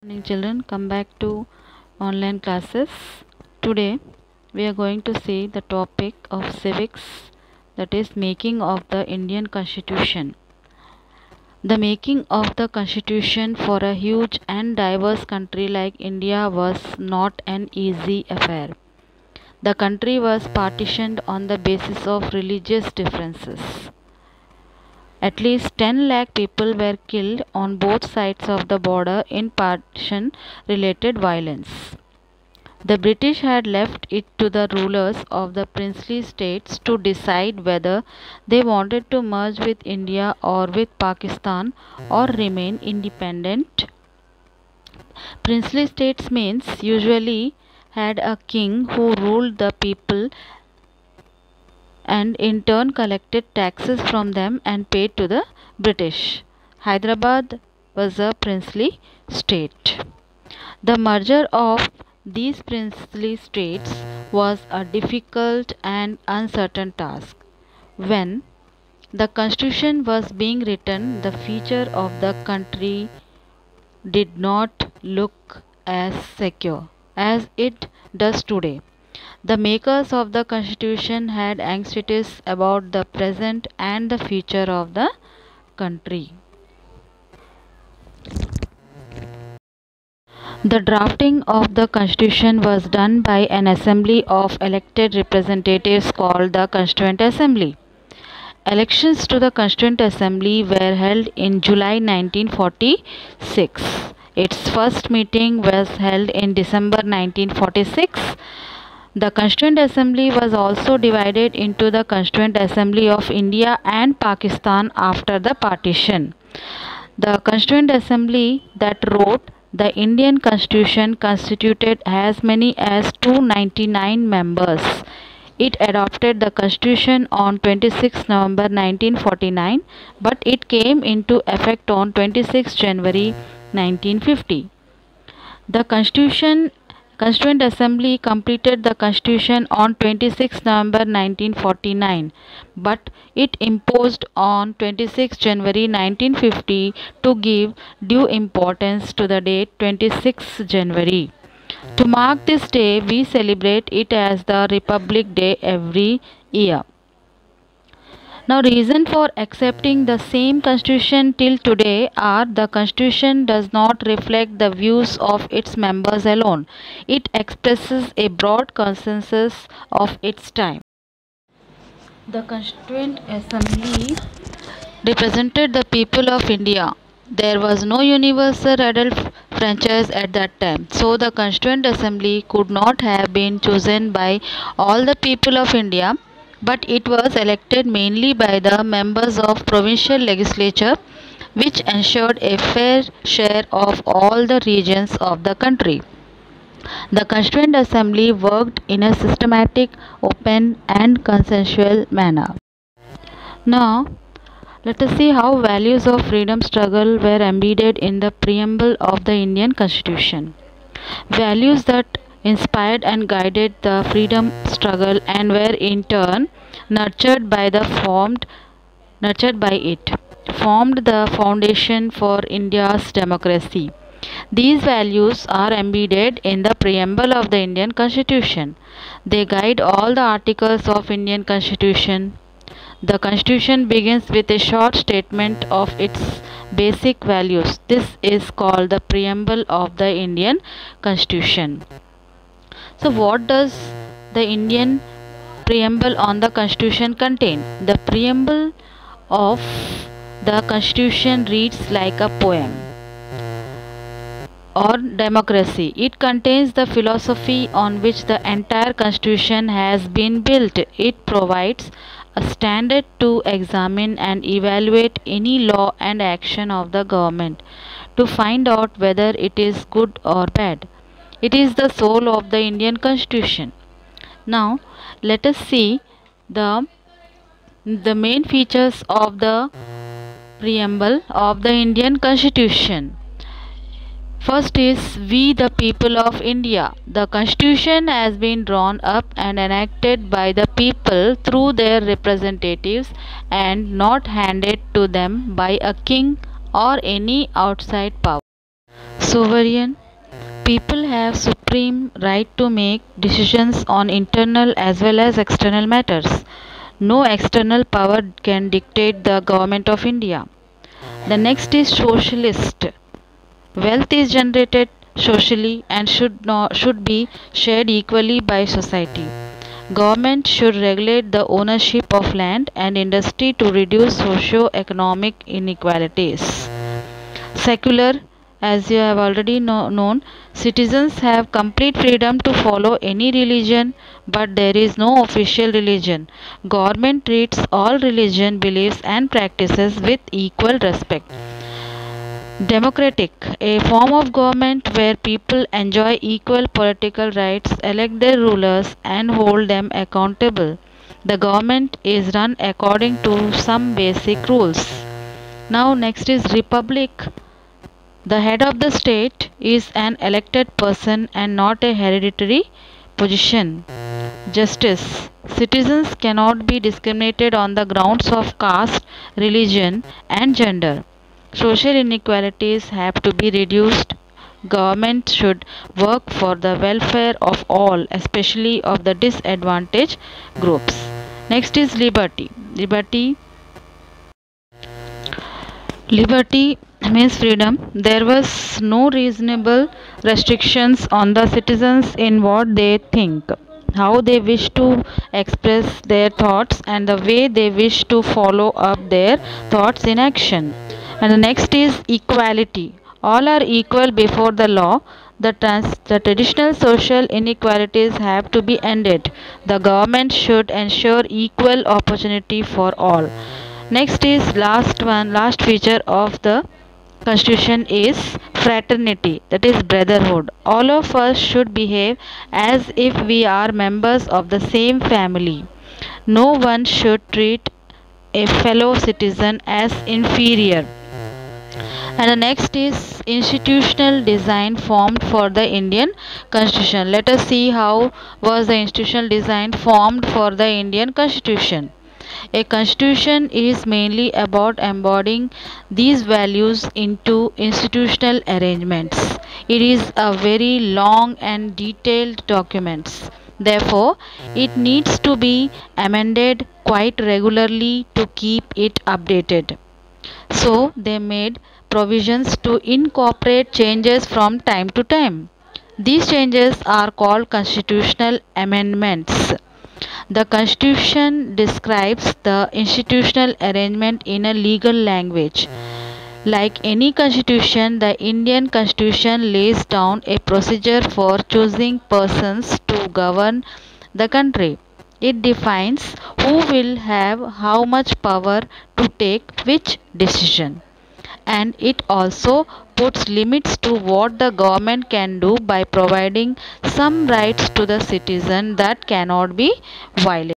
Morning children, come back to online classes. Today we are going to see the topic of civics, that is making of the Indian Constitution. The making of the Constitution for a huge and diverse country like India was not an easy affair. The country was partitioned on the basis of religious differences. At least 10 lakh people were killed on both sides of the border in partition-related violence. The British had left it to the rulers of the princely states to decide whether they wanted to merge with India or with Pakistan or remain independent. Princely states means usually had a king who ruled the people and in turn collected taxes from them and paid to the British. Hyderabad was a princely state. The merger of these princely states was a difficult and uncertain task. When the constitution was being written, the future of the country did not look as secure as it does today. The makers of the constitution had anxieties about the present and the future of the country. The drafting of the constitution was done by an assembly of elected representatives called the Constituent Assembly. Elections to the Constituent Assembly were held in July 1946. Its first meeting was held in December 1946. The Constituent Assembly was also divided into the Constituent Assembly of India and Pakistan after the partition. The Constituent Assembly that wrote the Indian Constitution constituted as many as 299 members. It adopted the Constitution on 26 November 1949, but it came into effect on 26 January 1950. The Constituent Assembly completed the Constitution on 26 November 1949, but it imposed on 26 January 1950 to give due importance to the date 26 January. To mark this day, we celebrate it as the Republic Day every year. Now, reason for accepting the same constitution till today are the constitution does not reflect the views of its members alone. It expresses a broad consensus of its time. The Constituent Assembly represented the people of India. There was no universal adult franchise at that time, so the Constituent Assembly could not have been chosen by all the people of India, but it was elected mainly by the members of provincial legislature, which ensured a fair share of all the regions of the country. The Constituent Assembly worked in a systematic, open and consensual manner. Now, let us see how values of freedom struggle were embedded in the preamble of the Indian Constitution. Values that inspired and guided the freedom struggle and were in turn nurtured by it, formed the foundation for India's democracy. These values are embedded in the preamble of the Indian Constitution. They guide all the articles of Indian Constitution. The Constitution begins with a short statement of its basic values. This is called the preamble of the Indian Constitution. So, what does the Indian preamble on the Constitution contain? The preamble of the Constitution reads like a poem or democracy. It contains the philosophy on which the entire Constitution has been built. It provides a standard to examine and evaluate any law and action of the government to find out whether it is good or bad. It is the soul of the Indian Constitution. Now, let us see the main features of the preamble of the Indian Constitution. First is we the people of India. The Constitution has been drawn up and enacted by the people through their representatives and not handed to them by a king or any outside power. Sovereign. People have supreme right to make decisions on internal as well as external matters. No external power can dictate the government of India. The next is socialist. Wealth is generated socially and should be shared equally by society. Government should regulate the ownership of land and industry to reduce socio-economic inequalities. Secular, as you have already known, citizens have complete freedom to follow any religion, but there is no official religion. Government treats all religion beliefs and practices with equal respect. Democratic, a form of government where people enjoy equal political rights, elect their rulers, and hold them accountable. The government is run according to some basic rules. Now, next is Republic. The head of the state is an elected person and not a hereditary position. Justice. Citizens cannot be discriminated on the grounds of caste, religion, and gender. Social inequalities have to be reduced. Government should work for the welfare of all, especially of the disadvantaged groups. Next is liberty. Liberty means freedom. There was no reasonable restrictions on the citizens in what they think, how they wish to express their thoughts, and the way they wish to follow up their thoughts in action. And the next is equality. All are equal before the law. The traditional social inequalities have to be ended. The government should ensure equal opportunity for all. Next is last feature of the constitution is fraternity, that is brotherhood. All of us should behave as if we are members of the same family. No one should treat a fellow citizen as inferior. And the next is institutional design formed for the Indian constitution. Let us see how was the institutional design formed for the Indian constitution. A constitution is mainly about embodying these values into institutional arrangements. It is a very long and detailed document. Therefore, it needs to be amended quite regularly to keep it updated. So, they made provisions to incorporate changes from time to time. These changes are called constitutional amendments. The Constitution describes the institutional arrangement in a legal language. Like any constitution, the Indian Constitution lays down a procedure for choosing persons to govern the country. It defines who will have how much power to take which decision. And it also puts limits to what the government can do by providing some rights to the citizen that cannot be violated.